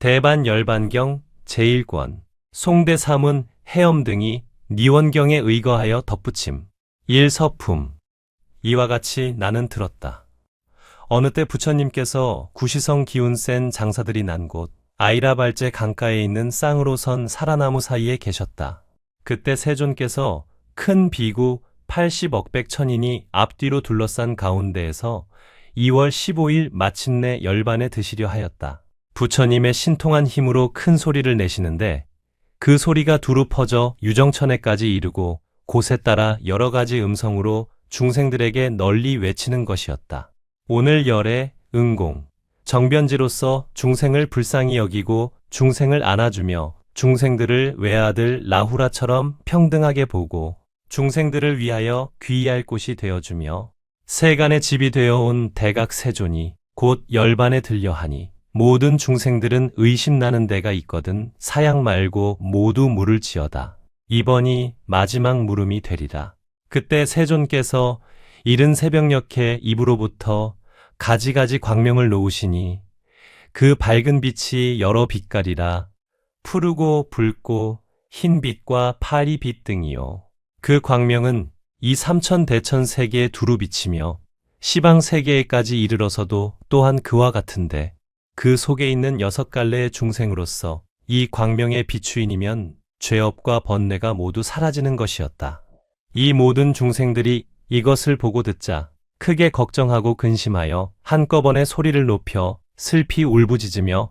대반 열반경 제1권 송대사문 해엄 등이 니원경에 의거하여 덧붙임. 1서품. 이와 같이 나는 들었다. 어느 때 부처님께서 구시성 기운 센 장사들이 난 곳 아이라발제 강가에 있는 쌍으로 선 사라나무 사이에 계셨다. 그때 세존께서 큰 비구 80억 백천인이 앞뒤로 둘러싼 가운데에서 2월 15일 마침내 열반에 드시려 하였다. 부처님의 신통한 힘으로 큰 소리를 내시는데 그 소리가 두루 퍼져 유정천에까지 이르고 곳에 따라 여러 가지 음성으로 중생들에게 널리 외치는 것이었다. 오늘 열에 응공, 정변지로서 중생을 불쌍히 여기고 중생을 안아주며 중생들을 외아들 라후라처럼 평등하게 보고 중생들을 위하여 귀의할 곳이 되어주며 세간의 집이 되어온 대각세존이 곧 열반에 들려하니 모든 중생들은 의심나는 데가 있거든 사양 말고 모두 물을지어다. 이번이 마지막 물음이 되리라. 그때 세존께서 이른 새벽녘에 입으로부터 가지가지 광명을 놓으시니 그 밝은 빛이 여러 빛깔이라 푸르고 붉고 흰빛과 파리빛 등이요. 그 광명은 이 삼천대천 세계에 두루 비치며 시방 세계에까지 이르러서도 또한 그와 같은데 그 속에 있는 6갈래의 중생으로서 이 광명의 비추인이면 죄업과 번뇌가 모두 사라지는 것이었다. 이 모든 중생들이 이것을 보고 듣자 크게 걱정하고 근심하여 한꺼번에 소리를 높여 슬피 울부짖으며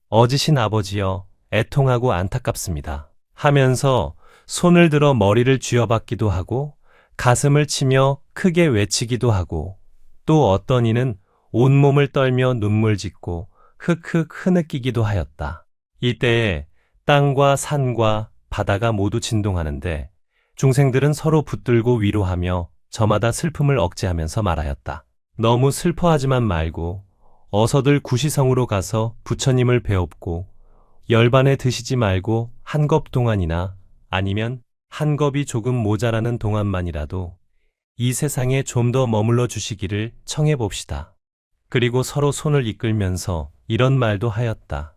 어지신 아버지여 애통하고 안타깝습니다 하면서 손을 들어 머리를 쥐어박기도 하고 가슴을 치며 크게 외치기도 하고 또 어떤 이는 온몸을 떨며 눈물 짓고 흑흑 흐느끼기도 하였다. 이때에 땅과 산과 바다가 모두 진동하는데 중생들은 서로 붙들고 위로하며 저마다 슬픔을 억제하면서 말하였다. 너무 슬퍼하지만 말고 어서들 구시성으로 가서 부처님을 배웁고 열반에 드시지 말고 한 겁 동안이나 아니면 한 겁이 조금 모자라는 동안만이라도 이 세상에 좀 더 머물러 주시기를 청해 봅시다. 그리고 서로 손을 이끌면서 이런 말도 하였다.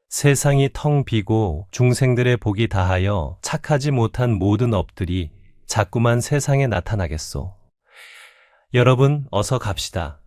세상이 텅 비고 중생들의 복이 다하여 착하지 못한 모든 업들이 자꾸만 세상에 나타나겠소. 여러분 어서 갑시다.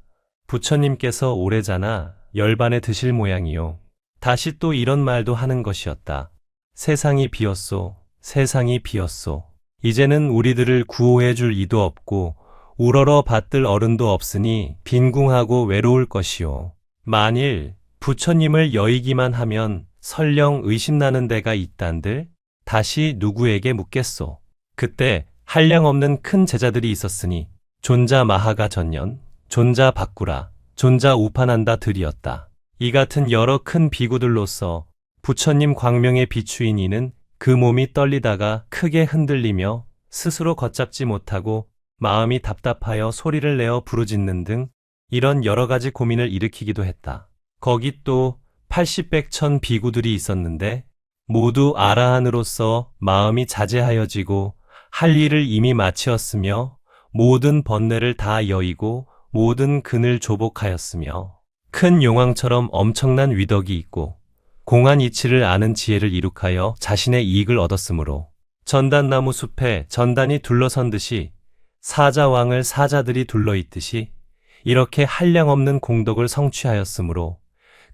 부처님께서 오래자나 열반에 드실 모양이요. 다시 또 이런 말도 하는 것이었다. 세상이 비었소. 세상이 비었소. 이제는 우리들을 구호해 줄 이도 없고 우러러 받들 어른도 없으니 빈궁하고 외로울 것이요. 만일 부처님을 여의기만 하면 설령 의심나는 데가 있단들 다시 누구에게 묻겠소. 그때 한량없는 큰 제자들이 있었으니 존자 마하가 전년, 존자 바꾸라, 존자 우파난다 들이었다. 이 같은 여러 큰 비구들로서 부처님 광명에 비추인 이는 그 몸이 떨리다가 크게 흔들리며 스스로 걷잡지 못하고 마음이 답답하여 소리를 내어 부르짖는 등 이런 여러 가지 고민을 일으키기도 했다. 거기 또 80백천 비구들이 있었는데 모두 아라한으로서 마음이 자제하여지고 할 일을 이미 마치었으며 모든 번뇌를 다 여의고 모든 근을 조복하였으며 큰 용왕처럼 엄청난 위덕이 있고 공한 이치를 아는 지혜를 이룩하여 자신의 이익을 얻었으므로 전단나무 숲에 전단이 둘러선 듯이 사자왕을 사자들이 둘러있듯이 이렇게 한량없는 공덕을 성취하였으므로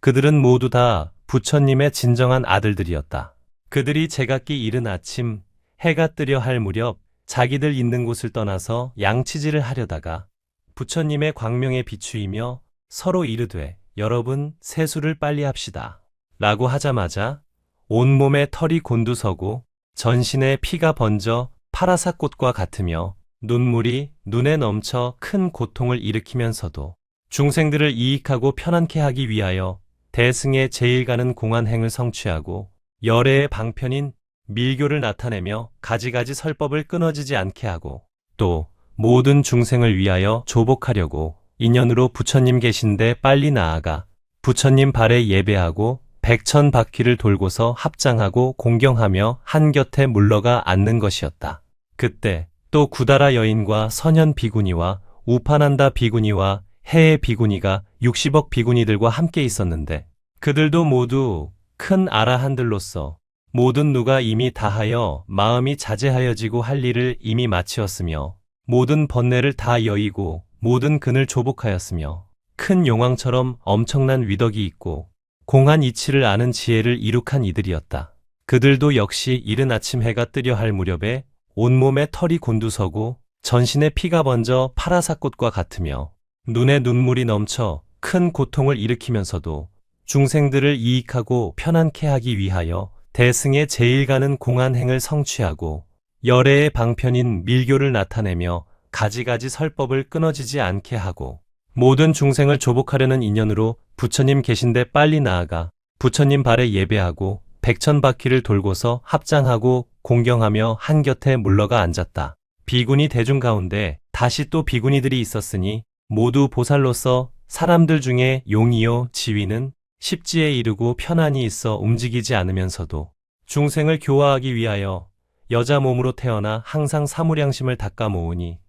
그들은 모두 다 부처님의 진정한 아들들이었다. 그들이 제각기 이른 아침 해가 뜨려 할 무렵 자기들 있는 곳을 떠나서 양치질을 하려다가 부처님의 광명에 비추이며 서로 이르되 여러분 세수를 빨리 합시다 라고 하자마자 온몸에 털이 곤두서고 전신에 피가 번져 파라사꽃과 같으며 눈물이 눈에 넘쳐 큰 고통을 일으키면서도 중생들을 이익하고 편안케 하기 위하여 대승의 제일 가는 공안행을 성취하고 열애의 방편인 밀교를 나타내며 가지가지 설법을 끊어지지 않게 하고 또 모든 중생을 위하여 조복하려고 인연으로 부처님 계신데 빨리 나아가 부처님 발에 예배하고 백천 바퀴를 돌고서 합장하고 공경하며 한 곁에 물러가 앉는 것이었다. 그때 또 구다라 여인과 선현 비구니와 우파난다 비구니와 해의 비구니가 60억 비구니들과 함께 있었는데 그들도 모두 큰 아라한들로서 모든 누가 이미 다하여 마음이 자제하여지고 할 일을 이미 마치었으며 모든 번뇌를 다 여의고 모든 근을 조복하였으며 큰 용왕처럼 엄청난 위덕이 있고 공한 이치를 아는 지혜를 이룩한 이들이었다. 그들도 역시 이른 아침 해가 뜨려 할 무렵에 온몸에 털이 곤두서고 전신에 피가 번져 파라사꽃과 같으며 눈에 눈물이 넘쳐 큰 고통을 일으키면서도 중생들을 이익하고 편안케 하기 위하여 대승의 제일 가는 공안행을 성취하고 열애의 방편인 밀교를 나타내며 가지가지 설법을 끊어지지 않게 하고 모든 중생을 조복하려는 인연으로 부처님 계신데 빨리 나아가 부처님 발에 예배하고 백천바퀴를 돌고서 합장하고 공경하며 한곁에 물러가 앉았다. 비구니 대중 가운데 다시 또 비구니들이 있었으니 모두 보살로서 사람들 중에 용이요 지위는 십지에 이르고 편안히 있어 움직이지 않으면서도 중생을 교화하기 위하여 여자 몸으로 태어나 항상 사무량심을 닦아 모으니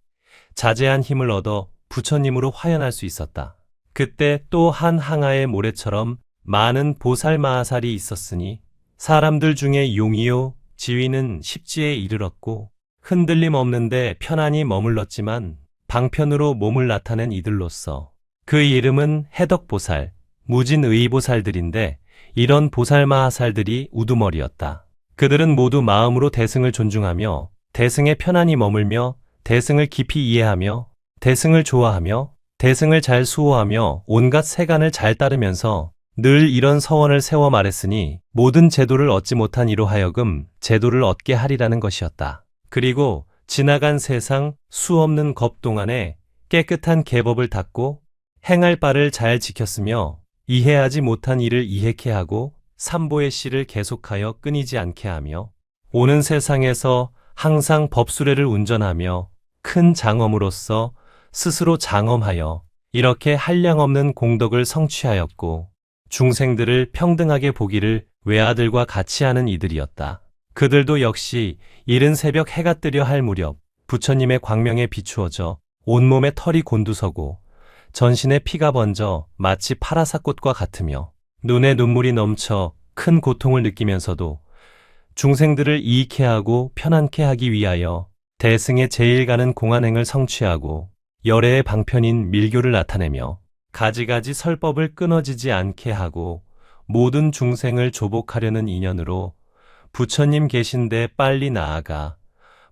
자제한 힘을 얻어 부처님으로 화연할 수 있었다. 그때 또 한 항아의 모래처럼 많은 보살마하살이 있었으니 사람들 중에 용이요 지위는 십지에 이르렀고 흔들림 없는데 편안히 머물렀지만 방편으로 몸을 나타낸 이들로서 그 이름은 해덕보살, 무진의보살들인데 이런 보살마하살들이 우두머리였다. 그들은 모두 마음으로 대승을 존중하며 대승에 편안히 머물며 대승을 깊이 이해하며 대승을 좋아하며 대승을 잘 수호하며 온갖 세간을 잘 따르면서 늘 이런 서원을 세워 말했으니 모든 제도를 얻지 못한 이로 하여금 제도를 얻게 하리라는 것이었다. 그리고 지나간 세상 수없는 겁 동안에 깨끗한 계법을 닦고 행할 바를 잘 지켰으며 이해하지 못한 일을 이해케 하고 삼보의 씨를 계속하여 끊이지 않게 하며 오는 세상에서 항상 법수레를 운전하며 큰 장엄으로서 스스로 장엄하여 이렇게 한량없는 공덕을 성취하였고 중생들을 평등하게 보기를 외아들과 같이 하는 이들이었다. 그들도 역시 이른 새벽 해가 뜨려 할 무렵 부처님의 광명에 비추어져 온몸에 털이 곤두서고 전신에 피가 번져 마치 파라사꽃과 같으며 눈에 눈물이 넘쳐 큰 고통을 느끼면서도 중생들을 이익해 하고 편안케 하기 위하여 대승의 제일 가는 공안행을 성취하고 열애의 방편인 밀교를 나타내며 가지가지 설법을 끊어지지 않게 하고 모든 중생을 조복하려는 인연으로 부처님 계신데 빨리 나아가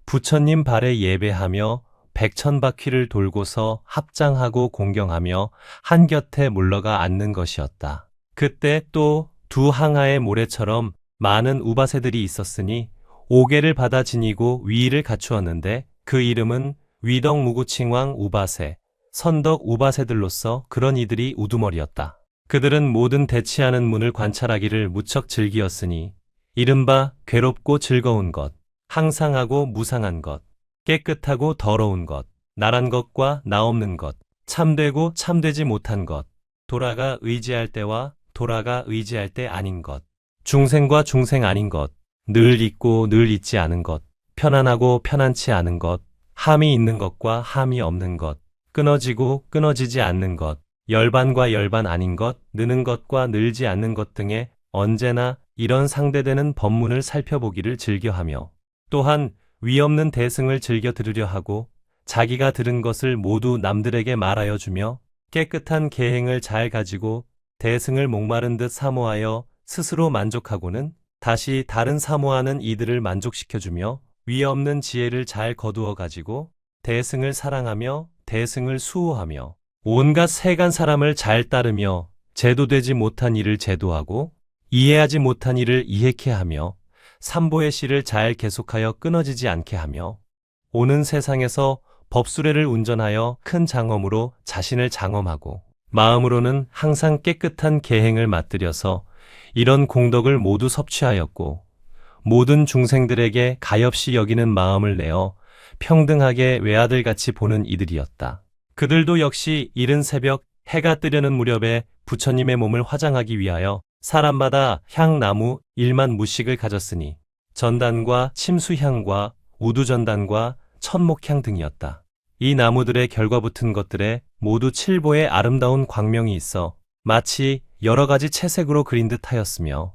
부처님 발에 예배하며 백천바퀴를 돌고서 합장하고 공경하며 한곁에 물러가 앉는 것이었다. 그때 또 두 항아의 모래처럼 많은 우바세들이 있었으니 오계를 받아 지니고 위의를 갖추었는데 그 이름은 위덕무구칭왕 우바세, 선덕 우바세들로서 그런 이들이 우두머리였다. 그들은 모든 대치하는 문을 관찰하기를 무척 즐기었으니 이른바 괴롭고 즐거운 것, 항상하고 무상한 것, 깨끗하고 더러운 것, 나란 것과 나 없는 것, 참되고 참되지 못한 것, 돌아가 의지할 때와 돌아가 의지할 때 아닌 것, 중생과 중생 아닌 것, 늘 있고 늘 있지 않은 것, 편안하고 편안치 않은 것, 함이 있는 것과 함이 없는 것, 끊어지고 끊어지지 않는 것, 열반과 열반 아닌 것, 느는 것과 늘지 않는 것 등의 언제나 이런 상대되는 법문을 살펴보기를 즐겨하며 또한 위없는 대승을 즐겨 들으려 하고 자기가 들은 것을 모두 남들에게 말하여 주며 깨끗한 계행을 잘 가지고 대승을 목마른 듯 사모하여 스스로 만족하고는 다시 다른 사모하는 이들을 만족시켜주며 위없는 지혜를 잘 거두어 가지고 대승을 사랑하며 대승을 수호하며 온갖 세간 사람을 잘 따르며 제도되지 못한 일을 제도하고 이해하지 못한 일을 이해케 하며 삼보의 씨를 잘 계속하여 끊어지지 않게 하며 오는 세상에서 법수레를 운전하여 큰 장엄으로 자신을 장엄하고 마음으로는 항상 깨끗한 계행을 맛들여서 이런 공덕을 모두 섭취하였고 모든 중생들에게 가엾이 여기는 마음을 내어 평등하게 외아들같이 보는 이들이었다. 그들도 역시 이른 새벽 해가 뜨려는 무렵에 부처님의 몸을 화장하기 위하여 사람마다 향나무 1만 무씩을 가졌으니 전단과 침수향과 우두전단과 천목향 등이었다. 이 나무들의 결과 붙은 것들에 모두 칠보의 아름다운 광명이 있어 마치 여러 가지 채색으로 그린 듯 하였으며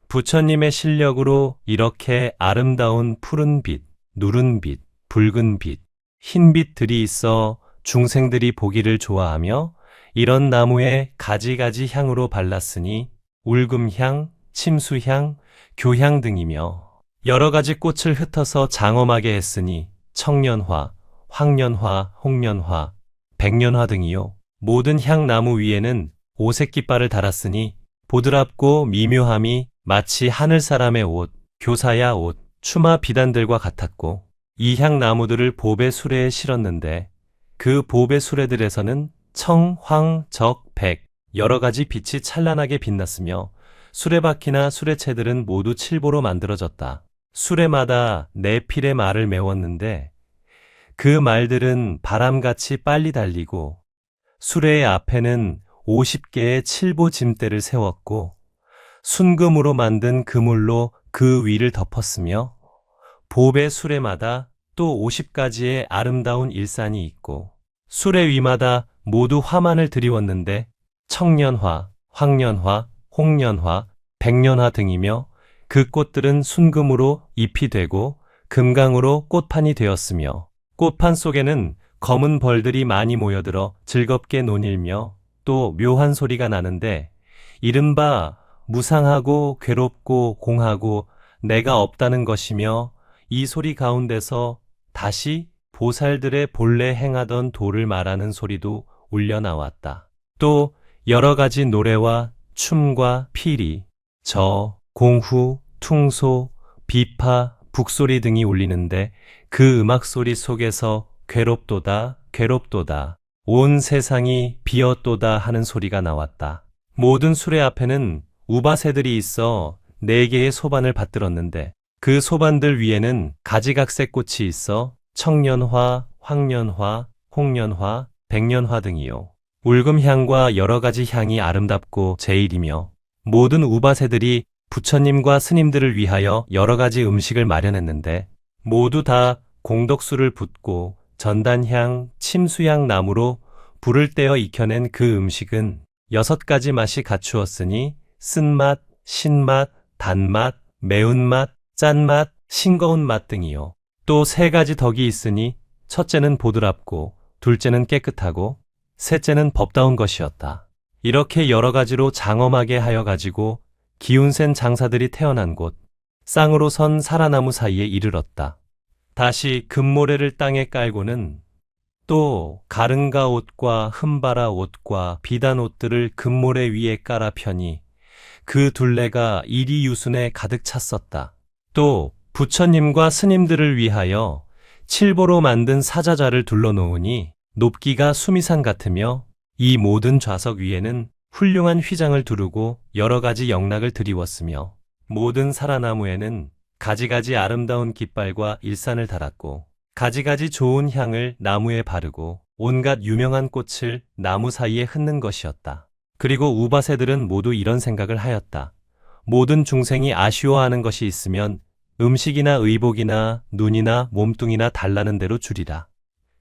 부처님의 실력으로 이렇게 아름다운 푸른빛, 누른빛, 붉은빛, 흰빛들이 있어 중생들이 보기를 좋아하며 이런 나무에 가지가지 향으로 발랐으니 울금향, 침수향, 교향 등이며 여러 가지 꽃을 흩어서 장엄하게 했으니 청년화, 황년화, 홍년화, 백년화 등이요. 모든 향나무 위에는 오색 깃발을 달았으니 보드랍고 미묘함이 마치 하늘사람의 옷, 교사야 옷, 추마 비단들과 같았고 이 향나무들을 보배 수레에 실었는데 그 보배 수레들에서는 청, 황, 적, 백 여러 가지 빛이 찬란하게 빛났으며 수레바퀴나 수레체들은 모두 칠보로 만들어졌다. 수레마다 네 필의 말을 메웠는데 그 말들은 바람같이 빨리 달리고 수레의 앞에는 50개의 칠보 짐대를 세웠고 순금으로 만든 그물로 그 위를 덮었으며 보배 수레마다 또 50가지의 아름다운 일산이 있고 수레 위마다 모두 화만을 드리웠는데 청년화, 황년화, 홍년화, 백년화 등이며 그 꽃들은 순금으로 잎이 되고 금강으로 꽃판이 되었으며 꽃판 속에는 검은 벌들이 많이 모여들어 즐겁게 논일며 또 묘한 소리가 나는데 이른바 무상하고 괴롭고 공하고 내가 없다는 것이며 이 소리 가운데서 다시 보살들의 본래 행하던 도를 말하는 소리도 울려 나왔다. 또 여러 가지 노래와 춤과 피리, 저, 공후, 퉁소, 비파, 북소리 등이 울리는데 그 음악 소리 속에서 괴롭도다, 괴롭도다, 온 세상이 비었도다 하는 소리가 나왔다. 모든 수레 앞에는 우바새들이 있어 4개의 소반을 받들었는데 그 소반들 위에는 가지각색 꽃이 있어 청년화, 황년화, 홍년화, 백년화 등이요. 울금향과 여러 가지 향이 아름답고 제일이며 모든 우바새들이 부처님과 스님들을 위하여 여러 가지 음식을 마련했는데 모두 다 공덕수를 붓고 전단향, 침수향 나무로 불을 떼어 익혀낸 그 음식은 6가지 맛이 갖추었으니 쓴맛, 신맛, 단맛, 매운맛, 짠맛, 싱거운 맛 등이요. 또 3가지 덕이 있으니 첫째는 보드랍고 둘째는 깨끗하고 셋째는 법다운 것이었다. 이렇게 여러 가지로 장엄하게 하여 가지고 기운센 장사들이 태어난 곳 쌍으로 선 사라나무 사이에 이르렀다. 다시 금모래를 땅에 깔고는 또 가른가 옷과 흠바라 옷과 비단 옷들을 금모래 위에 깔아 펴니 그 둘레가 이리유순에 가득 찼었다. 또 부처님과 스님들을 위하여 칠보로 만든 사자자를 둘러놓으니 높기가 수미산 같으며 이 모든 좌석 위에는 훌륭한 휘장을 두르고 여러 가지 영락을 드리웠으며 모든 사라나무에는 가지가지 아름다운 깃발과 일산을 달았고 가지가지 좋은 향을 나무에 바르고 온갖 유명한 꽃을 나무 사이에 흩는 것이었다. 그리고 우바새들은 모두 이런 생각을 하였다. 모든 중생이 아쉬워하는 것이 있으면 음식이나 의복이나 눈이나 몸뚱이나 달라는 대로 주리라.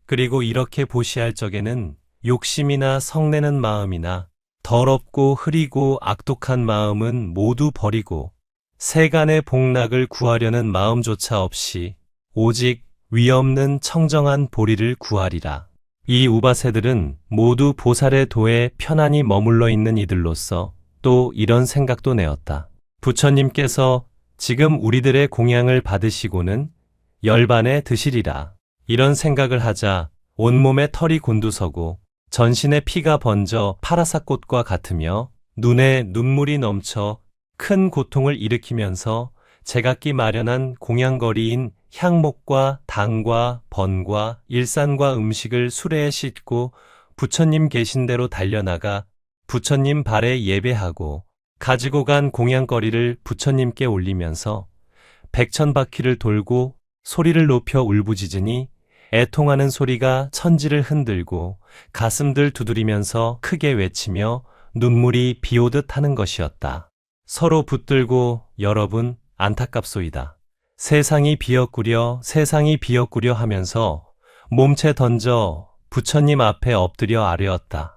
그리고 이렇게 보시할 적에는 욕심이나 성내는 마음이나 더럽고 흐리고 악독한 마음은 모두 버리고 세간의 복락을 구하려는 마음조차 없이 오직 위없는 청정한 보리를 구하리라. 이 우바새들은 모두 보살의 도에 편안히 머물러 있는 이들로서 또 이런 생각도 내었다. 부처님께서 지금 우리들의 공양을 받으시고는 열반에 드시리라. 이런 생각을 하자 온몸에 털이 곤두서고 전신에 피가 번져 파라사꽃과 같으며 눈에 눈물이 넘쳐 큰 고통을 일으키면서 제각기 마련한 공양거리인 향목과 당과 번과 일산과 음식을 수레에 싣고 부처님 계신 대로 달려나가 부처님 발에 예배하고 가지고 간 공양거리를 부처님께 올리면서 백천바퀴를 돌고 소리를 높여 울부짖으니 애통하는 소리가 천지를 흔들고 가슴들 두드리면서 크게 외치며 눈물이 비오듯 하는 것이었다. 서로 붙들고 여러분 안타깝소이다. 세상이 비었구려 세상이 비었구려 하면서 몸체 던져 부처님 앞에 엎드려 아뢰었다.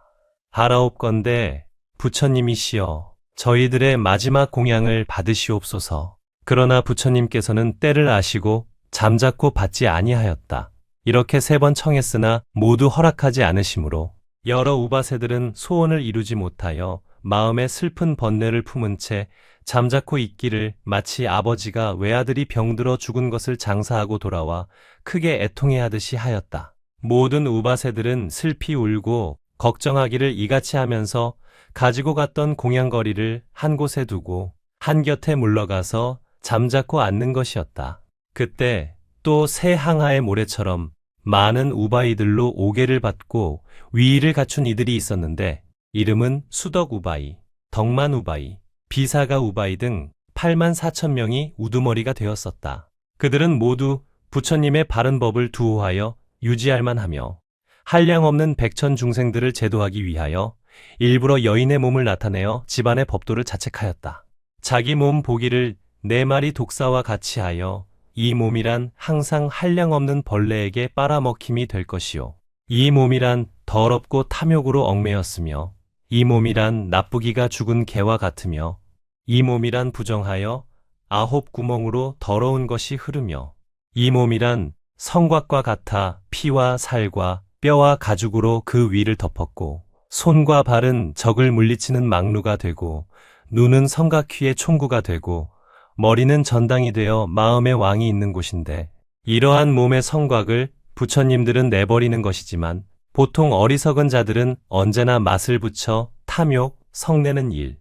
하라옵건대 부처님이시여, 저희들의 마지막 공양을 받으시옵소서. 그러나 부처님께서는 때를 아시고 잠자코 받지 아니하였다. 이렇게 3번 청했으나 모두 허락하지 않으시므로 여러 우바세들은 소원을 이루지 못하여 마음에 슬픈 번뇌를 품은 채 잠자코 있기를, 마치 아버지가 외아들이 병들어 죽은 것을 장사하고 돌아와 크게 애통해하듯이 하였다. 모든 우바세들은 슬피 울고 걱정하기를 이같이 하면서 가지고 갔던 공양거리를 한 곳에 두고 한 곁에 물러가서 잠자코 앉는 것이었다. 그때 또 새 항아의 모래처럼 많은 우바이들로 오개를 받고 위의를 갖춘 이들이 있었는데, 이름은 수덕 우바이, 덕만 우바이, 비사가 우바이 등 8만 4천 명이 우두머리가 되었었다. 그들은 모두 부처님의 바른 법을 두호하여 유지할 만하며 한량없는 백천 중생들을 제도하기 위하여 일부러 여인의 몸을 나타내어 집안의 법도를 자책하였다. 자기 몸 보기를 4마리 독사와 같이 하여 이 몸이란 항상 한량없는 벌레에게 빨아먹힘이 될 것이요, 이 몸이란 더럽고 탐욕으로 얽매였으며, 이 몸이란 나쁘기가 죽은 개와 같으며, 이 몸이란 부정하여 9 구멍으로 더러운 것이 흐르며, 이 몸이란 성곽과 같아 피와 살과 뼈와 가죽으로 그 위를 덮었고, 손과 발은 적을 물리치는 망루가 되고, 눈은 성곽휘의 총구가 되고, 머리는 전당이 되어 마음의 왕이 있는 곳인데, 이러한 몸의 성곽을 부처님들은 내버리는 것이지만 보통 어리석은 자들은 언제나 맛을 붙여 탐욕, 성내는 일,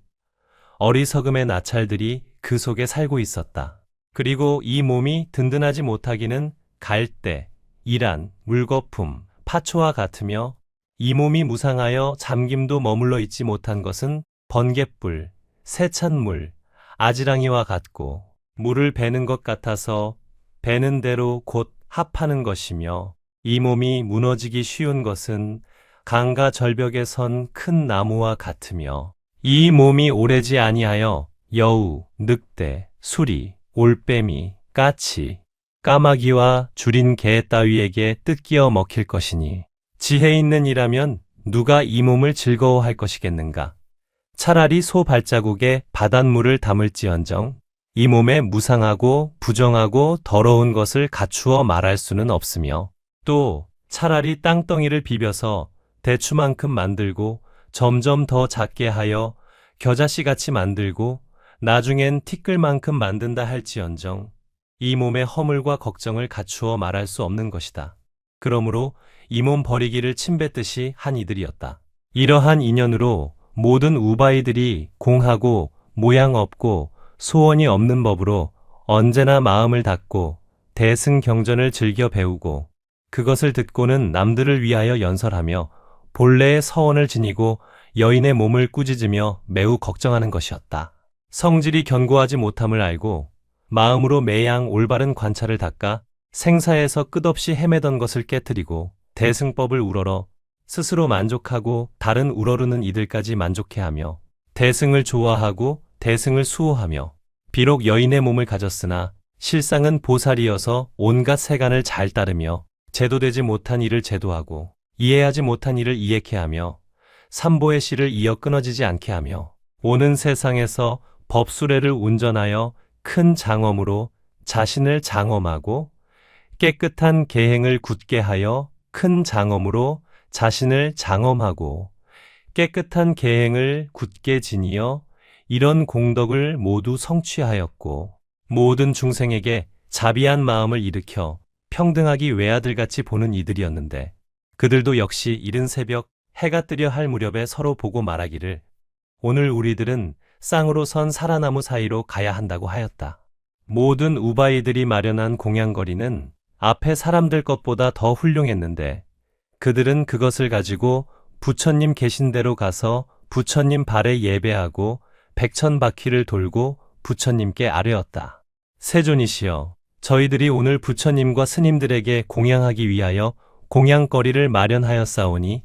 어리석음의 나찰들이 그 속에 살고 있었다. 그리고 이 몸이 든든하지 못하기는 갈대, 이란, 물거품, 파초와 같으며, 이 몸이 무상하여 잠김도 머물러 있지 못한 것은 번갯불, 세찬물, 아지랑이와 같고, 물을 베는 것 같아서 베는 대로 곧 합하는 것이며, 이 몸이 무너지기 쉬운 것은 강가 절벽에 선 큰 나무와 같으며, 이 몸이 오래지 아니하여 여우, 늑대, 수리, 올빼미, 까치, 까마귀와 줄인 개 따위에게 뜯기어 먹힐 것이니, 지혜 있는 이라면 누가 이 몸을 즐거워할 것이겠는가? 차라리 소 발자국에 바닷물을 담을지언정 이 몸에 무상하고 부정하고 더러운 것을 갖추어 말할 수는 없으며, 또 차라리 땅덩이를 비벼서 대추만큼 만들고 점점 더 작게 하여 겨자씨같이 만들고 나중엔 티끌만큼 만든다 할지언정 이 몸의 허물과 걱정을 갖추어 말할 수 없는 것이다. 그러므로 이 몸 버리기를 침뱉듯이 한 이들이었다. 이러한 인연으로 모든 우바이들이 공하고 모양 없고 소원이 없는 법으로 언제나 마음을 닫고 대승경전을 즐겨 배우고, 그것을 듣고는 남들을 위하여 연설하며 본래의 서원을 지니고 여인의 몸을 꾸짖으며 매우 걱정하는 것이었다. 성질이 견고하지 못함을 알고 마음으로 매양 올바른 관찰을 닦아 생사에서 끝없이 헤매던 것을 깨뜨리고 대승법을 우러러 스스로 만족하고 다른 우러르는 이들까지 만족해하며 대승을 좋아하고 대승을 수호하며, 비록 여인의 몸을 가졌으나 실상은 보살이어서 온갖 세간을 잘 따르며 제도되지 못한 일을 제도하고 이해하지 못한 일을 이해케 하며 삼보의 실을 이어 끊어지지 않게 하며 오는 세상에서 법수레를 운전하여 큰 장엄으로 자신을 장엄하고 깨끗한 계행을 굳게 하여 큰 장엄으로 자신을 장엄하고 깨끗한 계행을 굳게 지니어 이런 공덕을 모두 성취하였고, 모든 중생에게 자비한 마음을 일으켜 평등하기 외아들같이 보는 이들이었는데, 그들도 역시 이른 새벽 해가 뜨려 할 무렵에 서로 보고 말하기를 오늘 우리들은 쌍으로 선 사라나무 사이로 가야 한다고 하였다. 모든 우바이들이 마련한 공양거리는 앞에 사람들 것보다 더 훌륭했는데, 그들은 그것을 가지고 부처님 계신 데로 가서 부처님 발에 예배하고 백천바퀴를 돌고 부처님께 아뢰었다. 세존이시여, 저희들이 오늘 부처님과 스님들에게 공양하기 위하여 공양거리를 마련하였사오니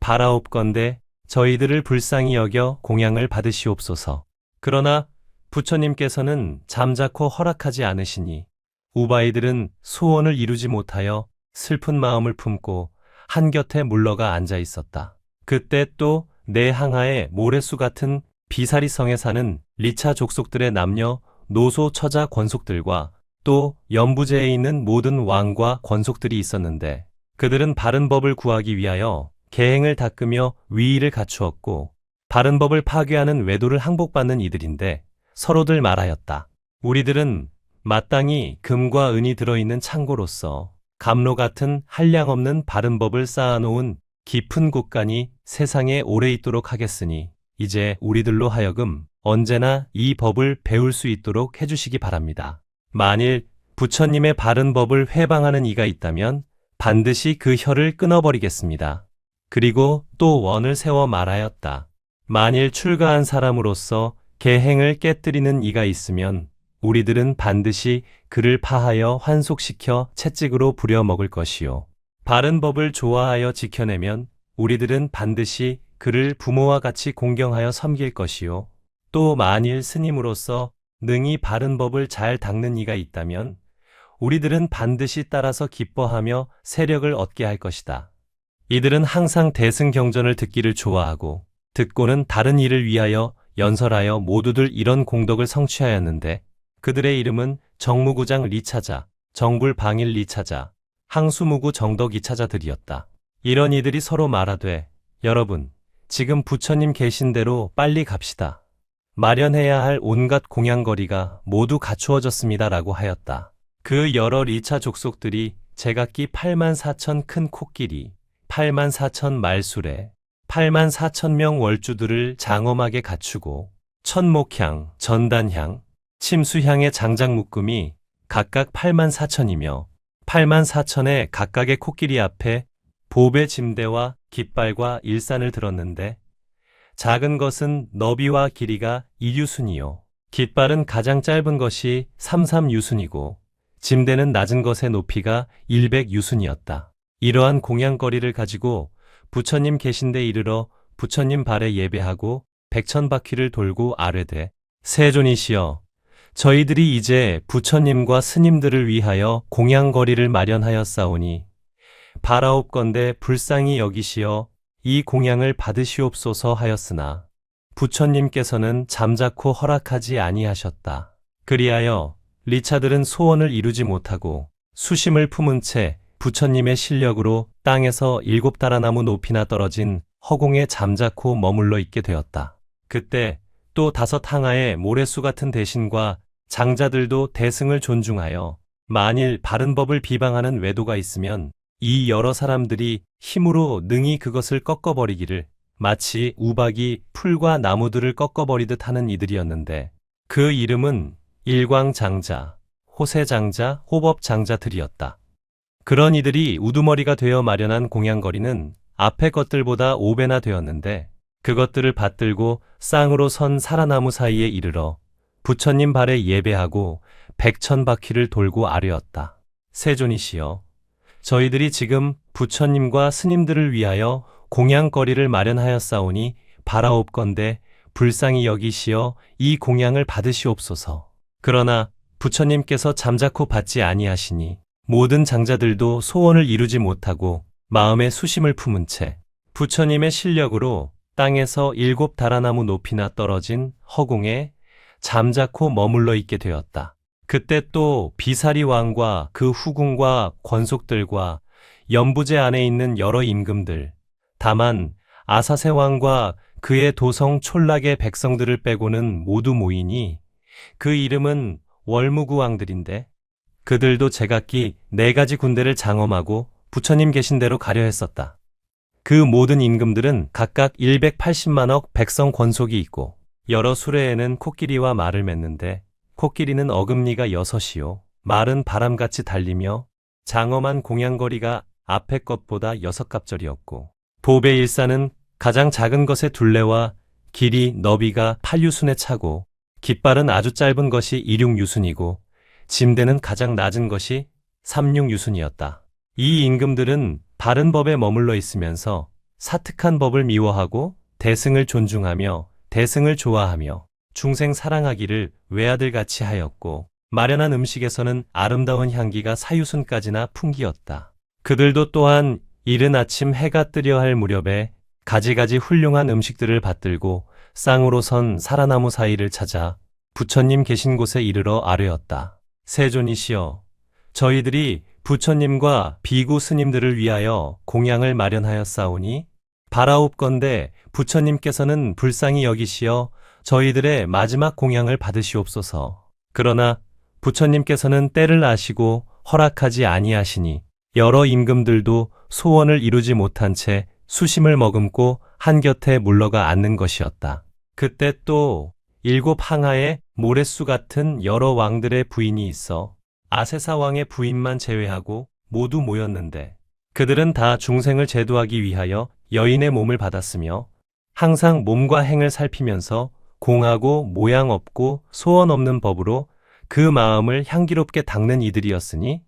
바라옵건대 저희들을 불쌍히 여겨 공양을 받으시옵소서. 그러나 부처님께서는 잠자코 허락하지 않으시니 우바이들은 소원을 이루지 못하여 슬픈 마음을 품고 한 곁에 물러가 앉아 있었다. 그때 또 내항하의 모래수 같은 비사리성에 사는 리차 족속들의 남녀, 노소, 처자, 권속들과 또 연부제에 있는 모든 왕과 권속들이 있었는데 그들은 바른 법을 구하기 위하여 계행을 닦으며 위의를 갖추었고 바른 법을 파괴하는 외도를 항복받는 이들인데 서로들 말하였다. 우리들은 마땅히 금과 은이 들어있는 창고로서 감로 같은 한량없는 바른 법을 쌓아놓은 깊은 곳간이 세상에 오래 있도록 하겠으니 이제 우리들로 하여금 언제나 이 법을 배울 수 있도록 해주시기 바랍니다. 만일 부처님의 바른 법을 회방하는 이가 있다면 반드시 그 혀를 끊어버리겠습니다. 그리고 또 원을 세워 말하였다. 만일 출가한 사람으로서 계행을 깨뜨리는 이가 있으면 우리들은 반드시 그를 파하여 환속시켜 채찍으로 부려먹을 것이요. 바른 법을 좋아하여 지켜내면 우리들은 반드시 그를 부모와 같이 공경하여 섬길 것이요. 또 만일 스님으로서 능히 바른 법을 잘 닦는 이가 있다면 우리들은 반드시 따라서 기뻐하며 세력을 얻게 할 것이다. 이들은 항상 대승경전을 듣기를 좋아하고 듣고는 다른 일을 위하여 연설하여 모두들 이런 공덕을 성취하였는데 그들의 이름은 정무구장 리차자, 정불방일 리차자, 항수무구 정덕 이차자들이었다. 이런 이들이 서로 말하되 여러분, 지금 부처님 계신 대로 빨리 갑시다. 마련해야 할 온갖 공양거리가 모두 갖추어졌습니다. 라고 하였다. 그 여러 리차 족속들이 제각기 84,000 큰 코끼리, 84,000 말수레, 84,000명 월주들을 장엄하게 갖추고 천목향, 전단향, 침수향의 장작묶음이 각각 84,000이며 84,000의 각각의 코끼리 앞에 보배 짐대와 깃발과 일산을 들었는데 작은 것은 너비와 길이가 2유순이요. 깃발은 가장 짧은 것이 33유순이고 짐대는 낮은 것의 높이가 100유순이었다. 이러한 공양거리를 가지고 부처님 계신 데 이르러 부처님 발에 예배하고 100,000바퀴를 돌고 아뢰되 세존이시여 저희들이 이제 부처님과 스님들을 위하여 공양거리를 마련하였사오니 바라옵건대 불쌍히 여기시어 이 공양을 받으시옵소서 하였으나 부처님께서는 잠자코 허락하지 아니하셨다. 그리하여 리차들은 소원을 이루지 못하고 수심을 품은 채 부처님의 실력으로 땅에서 7다라나무 높이나 떨어진 허공에 잠자코 머물러 있게 되었다. 그때 또 5항아의 모래수 같은 대신과 장자들도 대승을 존중하여 만일 바른 법을 비방하는 외도가 있으면 이 여러 사람들이 힘으로 능히 그것을 꺾어버리기를 마치 우박이 풀과 나무들을 꺾어버리듯 하는 이들이었는데 그 이름은 일광장자, 호세장자, 호법장자들이었다. 그런 이들이 우두머리가 되어 마련한 공양거리는 앞의 것들보다 5배나 되었는데 그것들을 받들고 쌍으로 선 사라나무 사이에 이르러 부처님 발에 예배하고 100,000바퀴를 돌고 아뢰었다. 세존이시여 저희들이 지금 부처님과 스님들을 위하여 공양거리를 마련하였사오니 바라옵건대 불쌍히 여기시어 이 공양을 받으시옵소서. 그러나 부처님께서 잠자코 받지 아니하시니 모든 장자들도 소원을 이루지 못하고 마음에 수심을 품은 채 부처님의 실력으로 땅에서 7다라나무 높이나 떨어진 허공에 잠자코 머물러 있게 되었다. 그때 또 비사리 왕과 그 후궁과 권속들과 연부제 안에 있는 여러 임금들, 다만 아사세 왕과 그의 도성 촌락의 백성들을 빼고는 모두 모이니 그 이름은 월무구 왕들인데 그들도 제각기 4가지 군대를 장엄하고 부처님 계신 대로 가려 했었다. 그 모든 임금들은 각각 180만억 백성 권속이 있고 여러 수레에는 코끼리와 말을 맺는데 코끼리는 어금니가 6이요 말은 바람같이 달리며 장엄한 공양거리가 앞의 것보다 6갑절이었고 보배일사는 가장 작은 것의 둘레와 길이 너비가 8유순에 차고 깃발은 아주 짧은 것이 26유순이고 짐대는 가장 낮은 것이 36유순이었다. 이 임금들은 바른 법에 머물러 있으면서 사특한 법을 미워하고 대승을 존중하며 대승을 좋아하며 중생 사랑하기를 외아들같이 하였고 마련한 음식에서는 아름다운 향기가 4유순까지나 풍기었다. 그들도 또한 이른 아침 해가 뜨려 할 무렵에 가지가지 훌륭한 음식들을 받들고 쌍으로 선 사라나무 사이를 찾아 부처님 계신 곳에 이르러 아뢰었다. 세존이시여, 저희들이 부처님과 비구 스님들을 위하여 공양을 마련하였사오니 바라옵건대 부처님께서는 불쌍히 여기시어 저희들의 마지막 공양을 받으시옵소서. 그러나 부처님께서는 때를 아시고 허락하지 아니하시니 여러 임금들도 소원을 이루지 못한 채 수심을 머금고 한곁에 물러가 앉는 것이었다. 그때 또 7 항아에 모래수 같은 여러 왕들의 부인이 있어 아세사 왕의 부인만 제외하고 모두 모였는데 그들은 다 중생을 제도하기 위하여 여인의 몸을 받았으며 항상 몸과 행을 살피면서 공하고 모양 없고 소원 없는 법으로 그 마음을 향기롭게 닦는 이들이었으니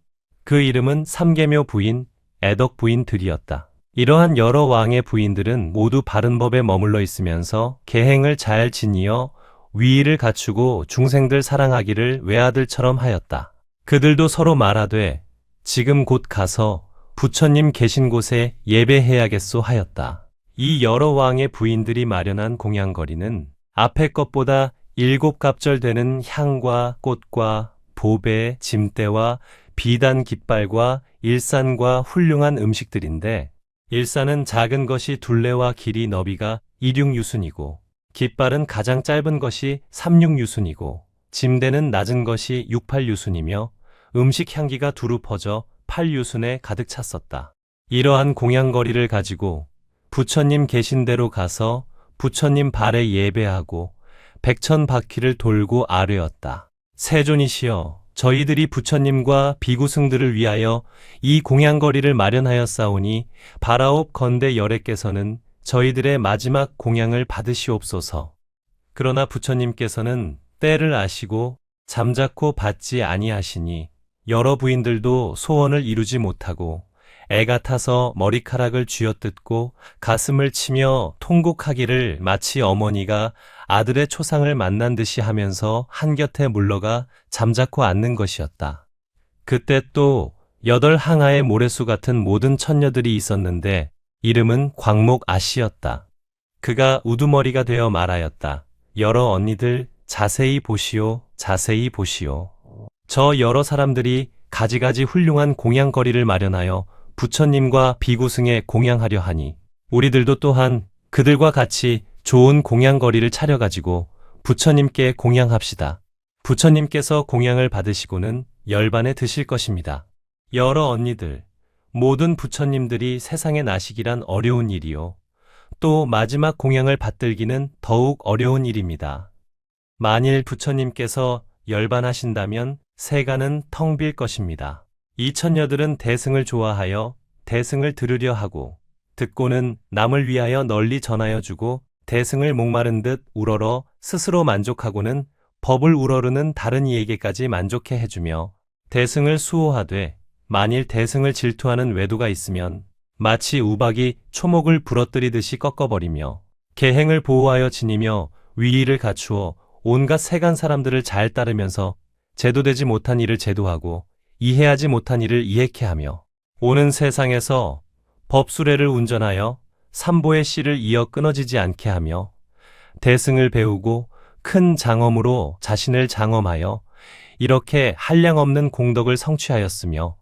그 이름은 삼계묘 부인, 애덕 부인들이었다. 이러한 여러 왕의 부인들은 모두 바른 법에 머물러 있으면서 계행을 잘 지니어 위의를 갖추고 중생들 사랑하기를 외아들처럼 하였다. 그들도 서로 말하되 지금 곧 가서 부처님 계신 곳에 예배해야겠소 하였다. 이 여러 왕의 부인들이 마련한 공양거리는 앞의 것보다 7갑절 되는 향과 꽃과 보배, 짐대와 비단 깃발과 일산과 훌륭한 음식들인데 일산은 작은 것이 둘레와 길이 너비가 26유순이고 깃발은 가장 짧은 것이 36유순이고 짐대는 낮은 것이 68유순이며 음식 향기가 두루 퍼져 8유순에 가득 찼었다. 이러한 공양거리를 가지고 부처님 계신 데로 가서 부처님 발에 예배하고 백천바퀴를 돌고 아뢰었다. 세존이시여, 저희들이 부처님과 비구승들을 위하여 이 공양거리를 마련하였사오니 바라옵건대 열애께서는 저희들의 마지막 공양을 받으시옵소서. 그러나 부처님께서는 때를 아시고 잠자코 받지 아니하시니 여러 부인들도 소원을 이루지 못하고 애가 타서 머리카락을 쥐어뜯고 가슴을 치며 통곡하기를 마치 어머니가 아들의 초상을 만난 듯이 하면서 한곁에 물러가 잠자코 앉는 것이었다. 그때 또 8 항아의 모래수 같은 모든 처녀들이 있었는데 이름은 광목 아씨였다. 그가 우두머리가 되어 말하였다. 여러 언니들 자세히 보시오, 자세히 보시오. 저 여러 사람들이 가지가지 훌륭한 공양거리를 마련하여 부처님과 비구승에 공양하려 하니 우리들도 또한 그들과 같이 좋은 공양거리를 차려가지고 부처님께 공양합시다. 부처님께서 공양을 받으시고는 열반에 드실 것입니다. 여러 언니들, 모든 부처님들이 세상에 나시기란 어려운 일이요. 또 마지막 공양을 받들기는 더욱 어려운 일입니다. 만일 부처님께서 열반하신다면 세간은 텅 빌 것입니다. 이 처녀들은 대승을 좋아하여 대승을 들으려 하고 듣고는 남을 위하여 널리 전하여 주고 대승을 목마른 듯 우러러 스스로 만족하고는 법을 우러르는 다른 이에게까지 만족해 해주며 대승을 수호하되 만일 대승을 질투하는 외도가 있으면 마치 우박이 초목을 부러뜨리듯이 꺾어버리며 계행을 보호하여 지니며 위의를 갖추어 온갖 세간 사람들을 잘 따르면서 제도되지 못한 일을 제도하고 이해하지 못한 일을 이해케 하며 오는 세상에서 법수례를 운전하여 삼보의 씨를 이어 끊어지지 않게 하며 대승을 배우고 큰 장엄으로 자신을 장엄하여 이렇게 한량없는 공덕을 성취하였으며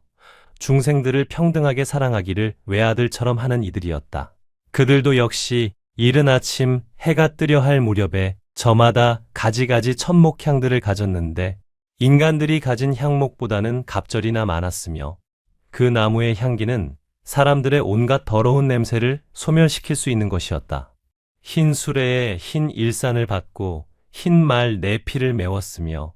중생들을 평등하게 사랑하기를 외아들처럼 하는 이들이었다. 그들도 역시 이른 아침 해가 뜨려 할 무렵에 저마다 가지가지 천목향들을 가졌는데 인간들이 가진 향목보다는 갑절이나 많았으며 그 나무의 향기는 사람들의 온갖 더러운 냄새를 소멸시킬 수 있는 것이었다. 흰 수레에 흰 일산을 받고 흰 말 4피를 메웠으며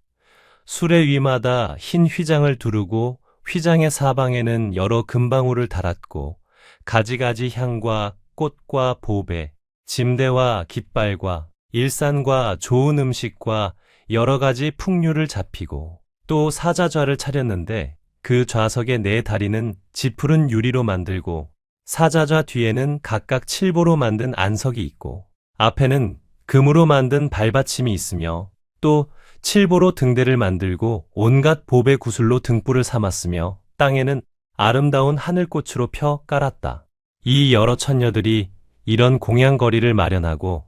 수레 위마다 흰 휘장을 두르고 휘장의 사방에는 여러 금방울을 달았고 가지가지 향과 꽃과 보배, 짐대와 깃발과 일산과 좋은 음식과 여러 가지 풍류를 잡히고 또 사자좌를 차렸는데 그 좌석의 4다리는 지푸른 유리로 만들고 사자좌 뒤에는 각각 칠보로 만든 안석이 있고 앞에는 금으로 만든 발받침이 있으며 또 칠보로 등대를 만들고 온갖 보배 구슬로 등불을 삼았으며 땅에는 아름다운 하늘꽃으로 펴 깔았다. 이 여러 처녀들이 이런 공양거리를 마련하고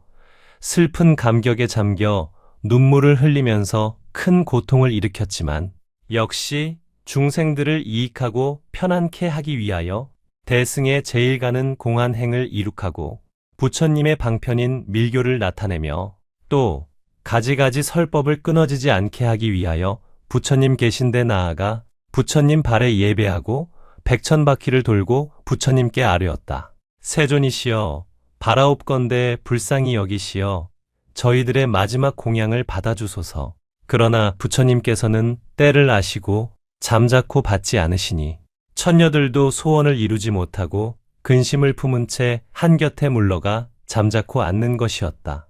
슬픈 감격에 잠겨 눈물을 흘리면서 큰 고통을 일으켰지만 역시 중생들을 이익하고 편안케 하기 위하여 대승의 제일 가는 공안행을 이룩하고 부처님의 방편인 밀교를 나타내며 또 가지가지 설법을 끊어지지 않게 하기 위하여 부처님 계신 데 나아가 부처님 발에 예배하고 백천바퀴를 돌고 부처님께 아뢰었다. 세존이시여, 바라옵건대 불쌍히 여기시어 저희들의 마지막 공양을 받아주소서. 그러나 부처님께서는 때를 아시고 잠자코 받지 않으시니 처녀들도 소원을 이루지 못하고 근심을 품은 채 한곁에 물러가 잠자코 앉는 것이었다.